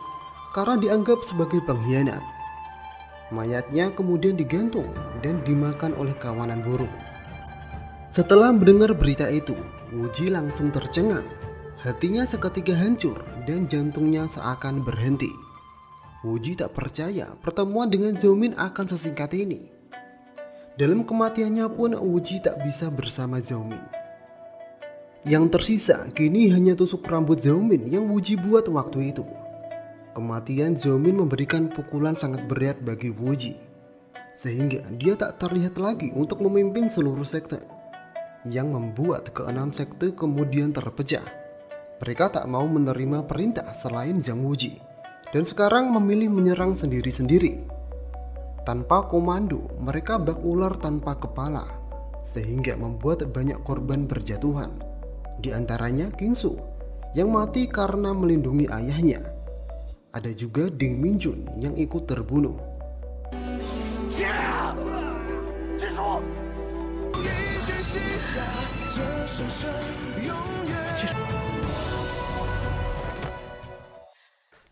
S1: karena dianggap sebagai pengkhianat. Mayatnya kemudian digantung dan dimakan oleh kawanan burung. Setelah mendengar berita itu, Wuji langsung tercengang. Hatinya seketika hancur dan jantungnya seakan berhenti. Wuji tak percaya pertemuan dengan Zhao Min akan sesingkat ini. Dalam kematiannya pun Wuji tak bisa bersama Zhao Min. Yang tersisa kini hanya tusuk rambut Zhao Min yang Wuji buat waktu itu. Kematian Zhao Min memberikan pukulan sangat berat bagi Wuji, sehingga dia tak terlihat lagi untuk memimpin seluruh sekte, yang membuat keenam sekte kemudian terpecah. Mereka tak mau menerima perintah selain Zhang Wuji, dan sekarang memilih menyerang sendiri-sendiri. Tanpa komando, mereka bak ular tanpa kepala, sehingga membuat banyak korban berjatuhan. Di antaranya King Su, yang mati karena melindungi ayahnya. Ada juga Ding Minjun yang ikut terbunuh.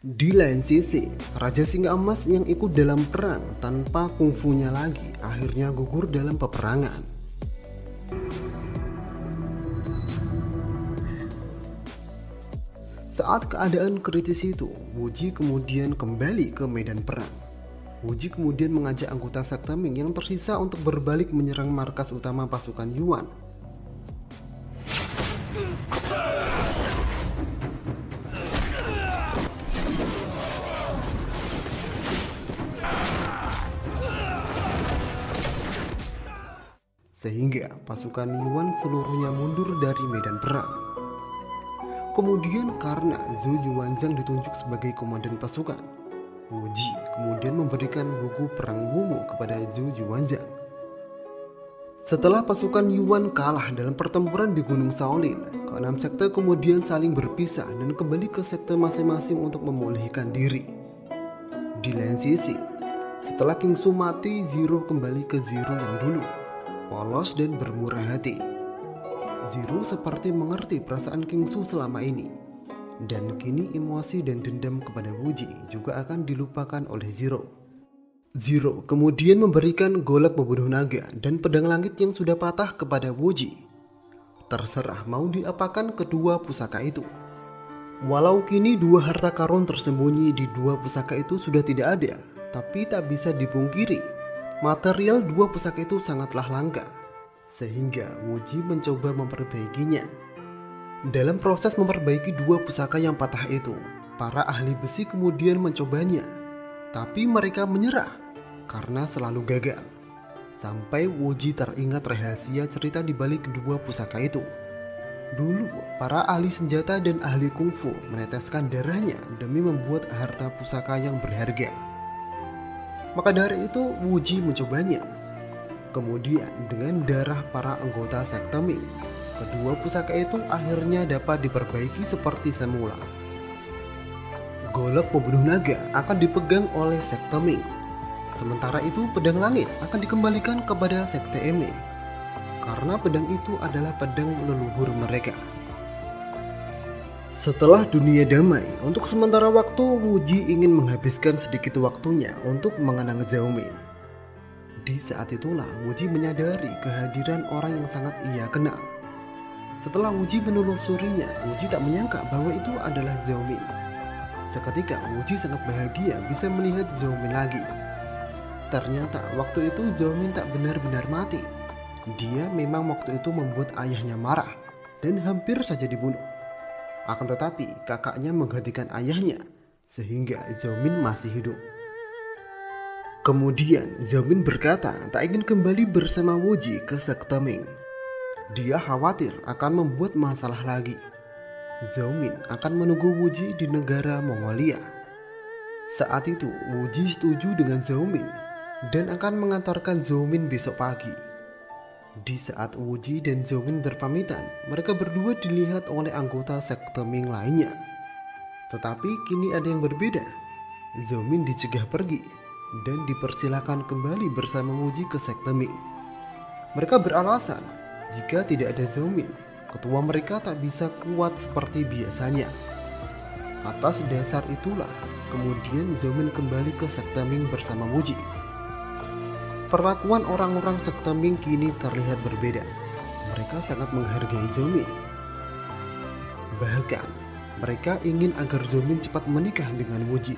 S1: Di lain sisi, Raja Singa Emas yang ikut dalam perang tanpa kungfunya lagi akhirnya gugur dalam peperangan. Saat keadaan kritis itu, Wuji kemudian kembali ke medan perang. Wuji kemudian mengajak anggota sekte Ming yang tersisa untuk berbalik menyerang markas utama pasukan Yuan. Sehingga pasukan Yuan seluruhnya mundur dari medan perang. Kemudian karena Zhou Yuanzhang ditunjuk sebagai komandan pasukan, Wuji kemudian memberikan buku perang Wumo kepada Zhou Yuanzhang. Setelah pasukan Yuan kalah dalam pertempuran di Gunung Shaolin, keenam sekte kemudian saling berpisah dan kembali ke sekte masing-masing untuk memulihkan diri. Di lain sisi, Setelah King Su mati, Zero kembali ke Zero yang dulu, polos dan bermurah hati. Zero seperti mengerti perasaan King Su selama ini, dan kini emosi dan dendam kepada Wuji juga akan dilupakan oleh Zero. Zero kemudian memberikan golok pembunuh naga dan pedang langit yang sudah patah kepada Wuji. Terserah mau diapakan kedua pusaka itu. Walau kini dua harta karun tersembunyi di dua pusaka itu sudah tidak ada, tapi tak bisa dipungkiri, material dua pusaka itu sangatlah langka, sehingga Wuji mencoba memperbaikinya. Dalam proses memperbaiki dua pusaka yang patah itu, para ahli besi kemudian mencobanya, tapi mereka menyerah karena selalu gagal. Sampai Wuji teringat rahasia cerita di balik kedua pusaka itu. Dulu, para ahli senjata dan ahli kungfu meneteskan darahnya demi membuat harta pusaka yang berharga. Maka dari itu, Wuji mencobanya. Kemudian, dengan darah para anggota sekte Ming, kedua pusaka itu akhirnya dapat diperbaiki seperti semula. Golok pembunuh naga akan dipegang oleh sekte Ming. Sementara itu pedang langit akan dikembalikan kepada sekte Eme, karena pedang itu adalah pedang leluhur mereka. Setelah dunia damai, untuk sementara waktu Wuji ingin menghabiskan sedikit waktunya untuk mengenang Zhao Min. Di saat itulah Wuji menyadari kehadiran orang yang sangat ia kenal. Setelah Wuji menelusurinya, Wuji tak menyangka bahwa itu adalah Zhao Min. Seketika Wuji sangat bahagia bisa melihat Zhao Min lagi. Ternyata waktu itu Zhao Min tak benar-benar mati. Dia memang waktu itu membuat ayahnya marah dan hampir saja dibunuh. Akan tetapi kakaknya menggantikan ayahnya, sehingga Zhao Min masih hidup. Kemudian Zhao Min berkata tak ingin kembali bersama Wuji ke sekte Ming. Dia khawatir akan membuat masalah lagi. Zhao Min akan menunggu Wuji di negara Mongolia. Saat itu Wuji setuju dengan Zhao Min dan akan mengantarkan Zhao Min besok pagi. Di saat Wuji dan Zhao Min berpamitan, mereka berdua dilihat oleh anggota sekte Ming lainnya. Tetapi kini ada yang berbeda. Zhao Min dicegah pergi dan dipersilakan kembali bersama Wuji ke sekte Ming. Mereka beralasan jika tidak ada Zhao Min, ketua mereka tak bisa kuat seperti biasanya. Atas dasar itulah kemudian Zhao Min kembali ke sekte Ming bersama Wuji. Perlakuan orang-orang sekte Ming kini terlihat berbeda. Mereka sangat menghargai Zhao Min. Bahkan mereka ingin agar Zhao Min cepat menikah dengan Wuji.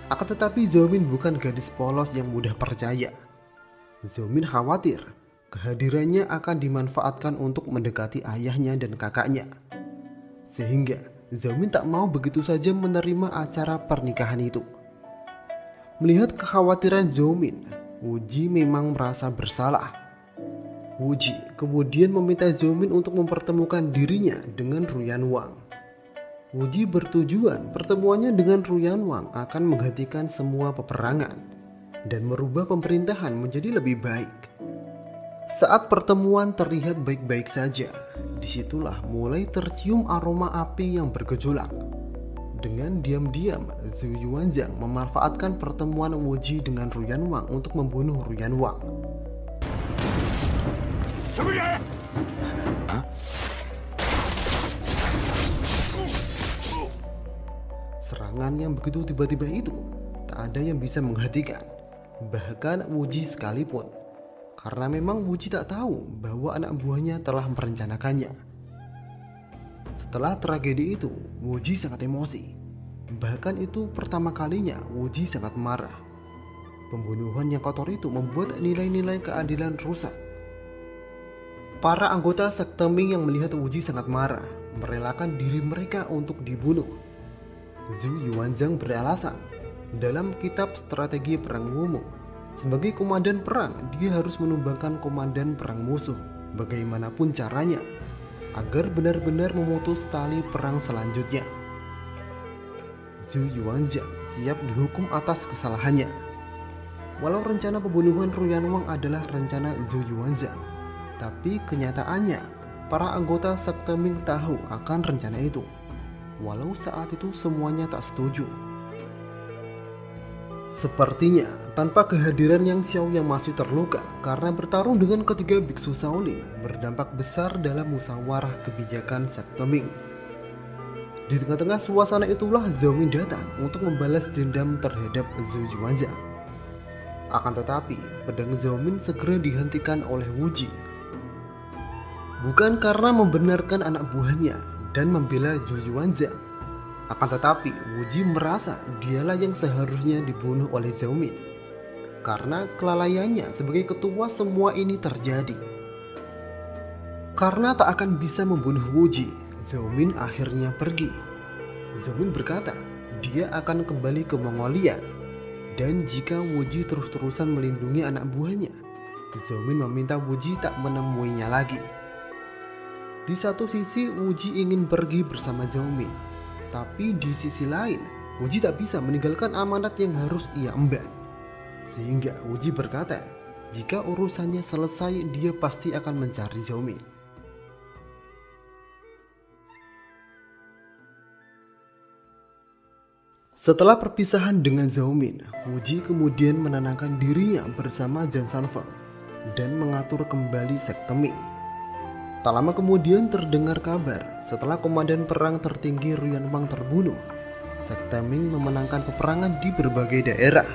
S1: Akan tetapi Zhao Min bukan gadis polos yang mudah percaya. Zhao Min khawatir kehadirannya akan dimanfaatkan untuk mendekati ayahnya dan kakaknya. Sehingga Zhao Min tak mau begitu saja menerima acara pernikahan itu. Melihat kekhawatiran Zhao Min, Wuji memang merasa bersalah. Wuji kemudian meminta Zhao Min untuk mempertemukan dirinya dengan Ruyan Wang. Wuji bertujuan pertemuannya dengan Ruyan Wang akan menggantikan semua peperangan dan merubah pemerintahan menjadi lebih baik. Saat pertemuan terlihat baik-baik saja, disitulah mulai tercium aroma api yang bergejolak. Dengan diam-diam, Zhu Yuanzhang memanfaatkan pertemuan Wuji dengan Ruyan Wang untuk membunuh Ruyan Wang. Serangan yang begitu tiba-tiba itu, tak ada yang bisa menghentikan, bahkan Wuji sekalipun. Karena memang Wuji tak tahu bahwa anak buahnya telah merencanakannya. Setelah tragedi itu, Wuji sangat emosi. Bahkan itu pertama kalinya Wuji sangat marah. Pembunuhan yang kotor itu membuat nilai-nilai keadilan rusak. Para anggota sekte Ming yang melihat Wuji sangat marah, merelakan diri mereka untuk dibunuh. Zhu Yuanzhang beralasan, dalam kitab strategi perang Wumo, sebagai komandan perang, dia harus menumbangkan komandan perang musuh bagaimanapun caranya, agar benar-benar memutus tali perang selanjutnya. Zhu Yuanzhang siap dihukum atas kesalahannya. Walau rencana pembunuhan Ruyan Wang adalah rencana Zhu Yuanzhang, tapi kenyataannya para anggota sekte Ming tahu akan rencana itu, walau saat itu semuanya tak setuju. Sepertinya tanpa kehadiran Yang Xiao yang masih terluka karena bertarung dengan ketiga biksu Shaolin berdampak besar dalam musyawarah kebijakan sekte Ming. Di tengah-tengah suasana itulah Zhao Min datang untuk membalas dendam terhadap Zhu Yuanzhang. Akan tetapi pedang Zhao Min segera dihentikan oleh Wu Ji. Bukan karena membenarkan anak buahnya dan membela Zhu Yuanzhang, akan tetapi Wu Ji merasa dialah yang seharusnya dibunuh oleh Zhao Min. Karena kelalaiannya sebagai ketua semua ini terjadi. Karena tak akan bisa membunuh Wu Ji, Zhao Min akhirnya pergi. Zhao Min berkata dia akan kembali ke Mongolia. Dan jika Wu Ji terus-terusan melindungi anak buahnya, Zhao Min meminta Wu Ji tak menemuinya lagi. Di satu sisi Wu Ji ingin pergi bersama Zhao Min, tapi di sisi lain Wu Ji tak bisa meninggalkan amanat yang harus ia emban. Sehingga Wu Ji berkata jika urusannya selesai dia pasti akan mencari Zhao Min. Setelah perpisahan dengan Zhao Min, Wu Ji kemudian menenangkan dirinya bersama Zhang Sanfeng dan mengatur kembali sekte Ming. Tak lama kemudian terdengar kabar setelah komandan perang tertinggi Ruyanwang terbunuh, sekte Ming memenangkan peperangan di berbagai daerah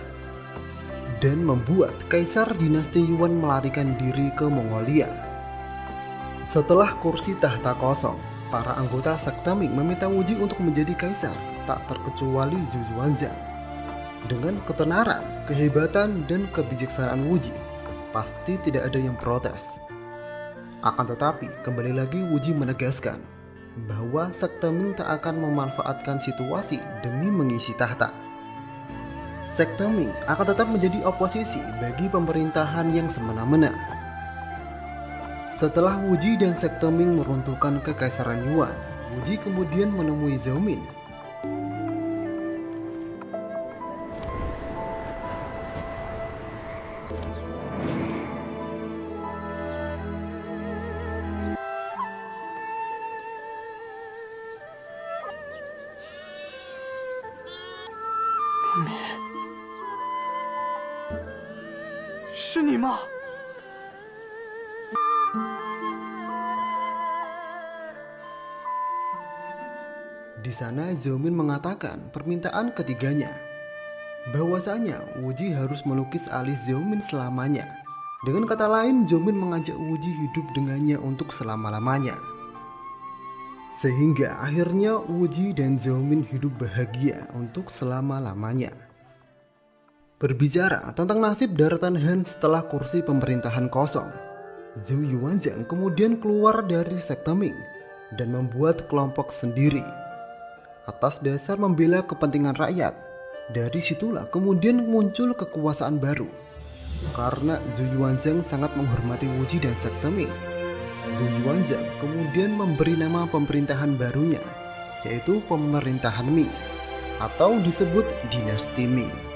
S1: dan membuat Kaisar Dinasti Yuan melarikan diri ke Mongolia. Setelah kursi tahta kosong, para anggota sekte Ming meminta Wu Ji untuk menjadi kaisar, tak terkecuali Zhu Yuanzhang. Dengan ketenaran, kehebatan, dan kebijaksanaan Wu Ji, pasti tidak ada yang protes. Akan tetapi, kembali lagi Wu Ji menegaskan bahwa sekte Ming tak akan memanfaatkan situasi demi mengisi tahta. Sekte Ming akan tetap menjadi oposisi bagi pemerintahan yang semena-mena. Setelah Wu Ji dan sekte Ming meruntuhkan kekaisaran Yuan, Wu Ji kemudian menemui Zhao Min.
S2: 敏，是你吗？
S1: Di sana Zhao Min mengatakan permintaan ketiganya, bahwasanya Wu Ji harus melukis alis Zhao Min selamanya. Dengan kata lain, Zhao Min mengajak Wu Ji hidup dengannya untuk selama-lamanya. Sehingga akhirnya Wu Ji dan Zhao Min hidup bahagia untuk selama-lamanya. Berbicara tentang nasib daratan Han setelah kursi pemerintahan kosong, Zhu Yuanzhang kemudian keluar dari sekte Ming dan membuat kelompok sendiri. Atas dasar membela kepentingan rakyat, dari situlah kemudian muncul kekuasaan baru. Karena Zhu Yuanzhang sangat menghormati Wu Ji dan sekte Ming, Zhu Yuanzhang kemudian memberi nama pemerintahan barunya, yaitu pemerintahan Ming, atau disebut dinasti Ming.